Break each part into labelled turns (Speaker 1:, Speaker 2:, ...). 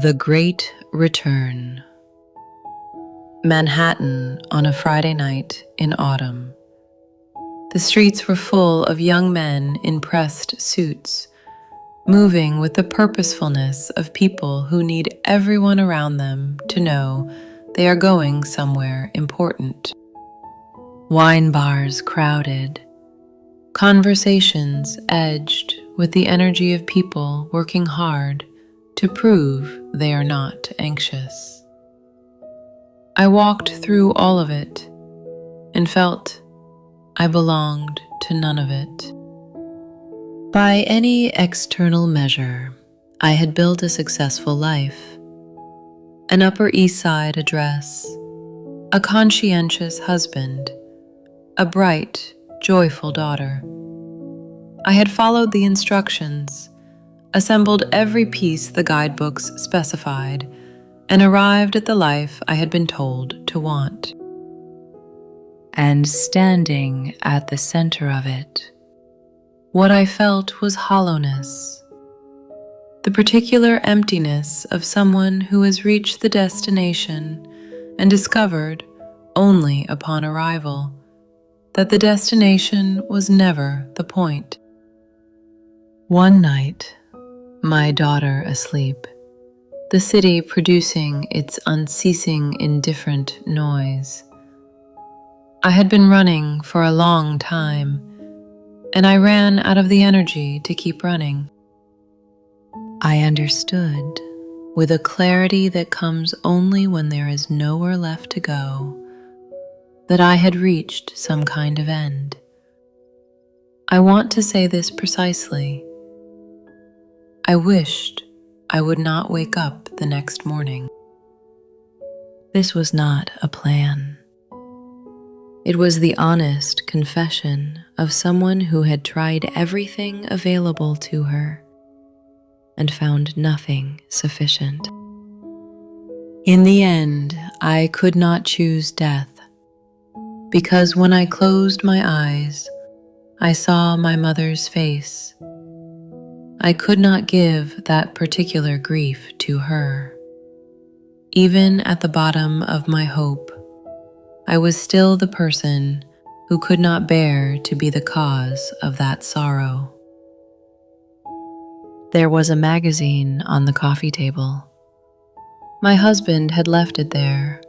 Speaker 1: The Great Return. Manhattan on a Friday night in autumn. The streets were full of young men in pressed suits, moving with the purposefulness of people who need everyone around them to know they are going somewhere important. Wine bars crowded, conversations edged with the energy of people working hard to prove they are not anxious. I walked through all of it and felt I belonged to none of it. By any external measure, I had built a successful life, an Upper East Side address, a conscientious husband, a bright, joyful daughter. I had followed the instructions, assembled every piece the guidebooks specified, and arrived at the life I had been told to want. And standing at the center of it, what I felt was hollowness, the particular emptiness of someone who has reached the destination and discovered, only upon arrival, that the destination was never the point. One night, my daughter asleep, the city producing its unceasing indifferent noise. I had been running for a long time, and I ran out of the energy to keep running. I understood, with a clarity that comes only when there is nowhere left to go, that I had reached some kind of end. I want to say this precisely. I wished I would not wake up the next morning. This was not a plan. It was the honest confession of someone who had tried everything available to her and found nothing sufficient. In the end, I could not choose death, because when I closed my eyes, I saw my mother's face. I could not give that particular grief to her. Even at the bottom of my hope, I was still the person who could not bear to be the cause of that sorrow. There was a magazine on the coffee table. My husband had left it there.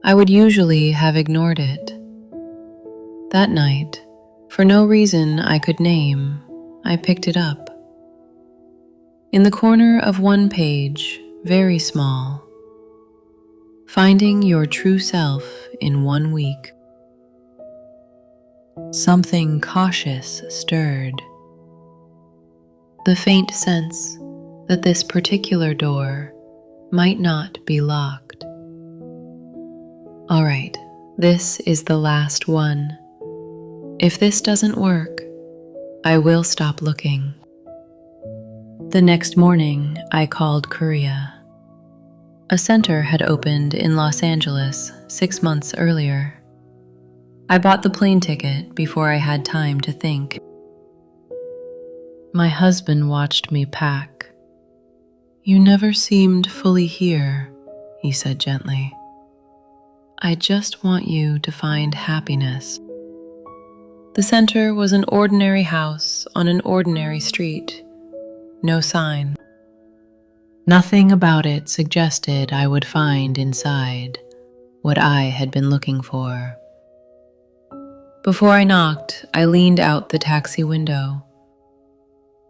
Speaker 1: I would usually have ignored it. That night, for no reason I could name, I picked it up. In the corner of one page, very small, finding your true self in 1 week. Something cautious stirred. The faint sense that this particular door might not be locked. All right, this is the last one. If this doesn't work, I will stop looking. The next morning, I called Korea. A center had opened in Los Angeles 6 months earlier. I bought the plane ticket before I had time to think. My husband watched me pack. "You never seemed fully here," he said gently. "I just want you to find happiness." The center was an ordinary house on an ordinary street. No sign. Nothing about it suggested I would find inside what I had been looking for. Before I knocked, I leaned out the taxi window.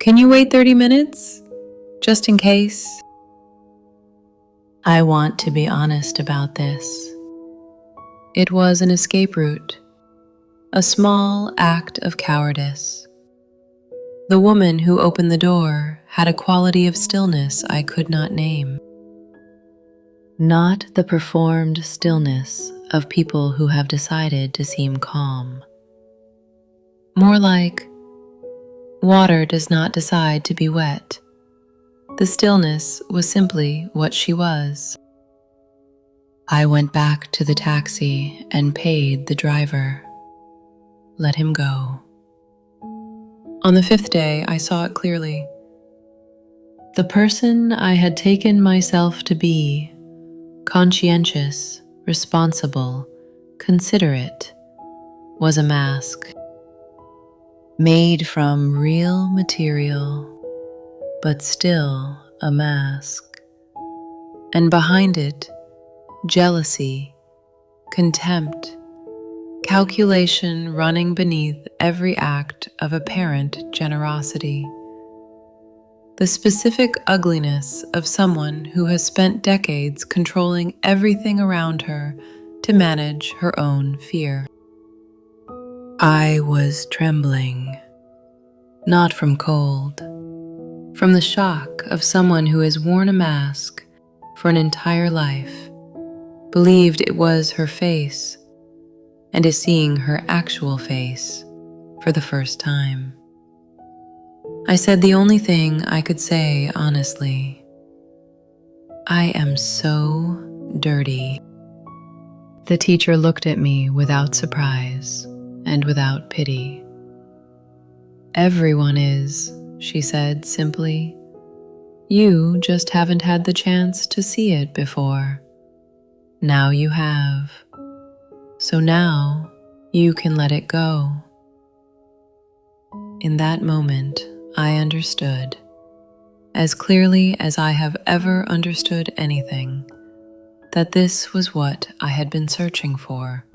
Speaker 1: "Can you wait 30 minutes? Just in case?" I want to be honest about this. It was an escape route, a small act of cowardice. The woman who opened the door had a quality of stillness I could not name. Not the performed stillness of people who have decided to seem calm. More like, water does not decide to be wet. The stillness was simply what she was. I went back to the taxi and paid the driver. Let him go. On the 5th day, I saw it clearly. The person I had taken myself to be, conscientious, responsible, considerate, was a mask, made from real material, but still a mask. And behind it, jealousy, contempt, calculation running beneath every act of apparent generosity. The specific ugliness of someone who has spent decades controlling everything around her to manage her own fear. I was trembling, not from cold, from the shock of someone who has worn a mask for an entire life, believed it was her face, and is seeing her actual face for the first time. I said the only thing I could say honestly. I am so dirty. The teacher looked at me without surprise and without pity. Everyone is, she said simply. You just haven't had the chance to see it before. Now you have. So now you can let it go. In that moment, I understood, as clearly as I have ever understood anything, that this was what I had been searching for.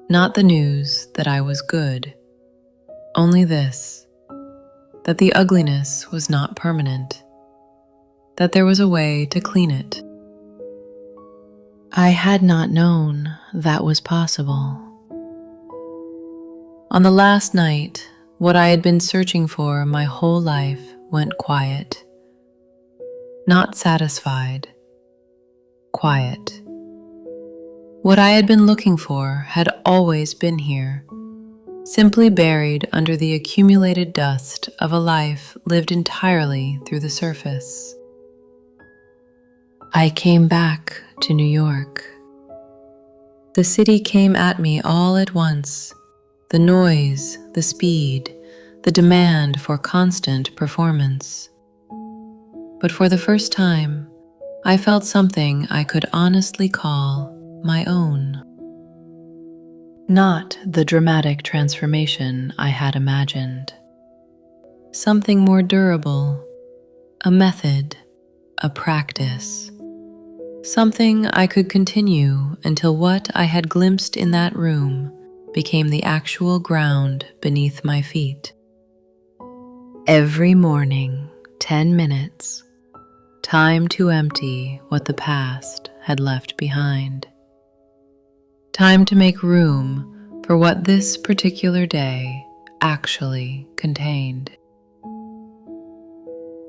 Speaker 1: Not the news that I was good, only this, that the ugliness was not permanent, that there was a way to clean it. I had not known that was possible. On the last night, what I had been searching for my whole life went quiet. Not satisfied. Quiet. What I had been looking for had always been here, simply buried under the accumulated dust of a life lived entirely through the surface. I came back to New York. The city came at me all at once. The noise, the speed, the demand for constant performance. But for the first time, I felt something I could honestly call my own. Not the dramatic transformation I had imagined. Something more durable, a method, a practice. Something I could continue until what I had glimpsed in that room became the actual ground beneath my feet. Every morning, 10 minutes, time to empty what the past had left behind. Time to make room for what this particular day actually contained.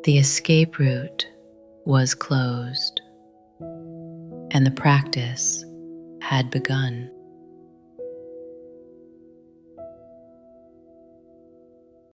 Speaker 1: The escape route was closed, and the practice had begun.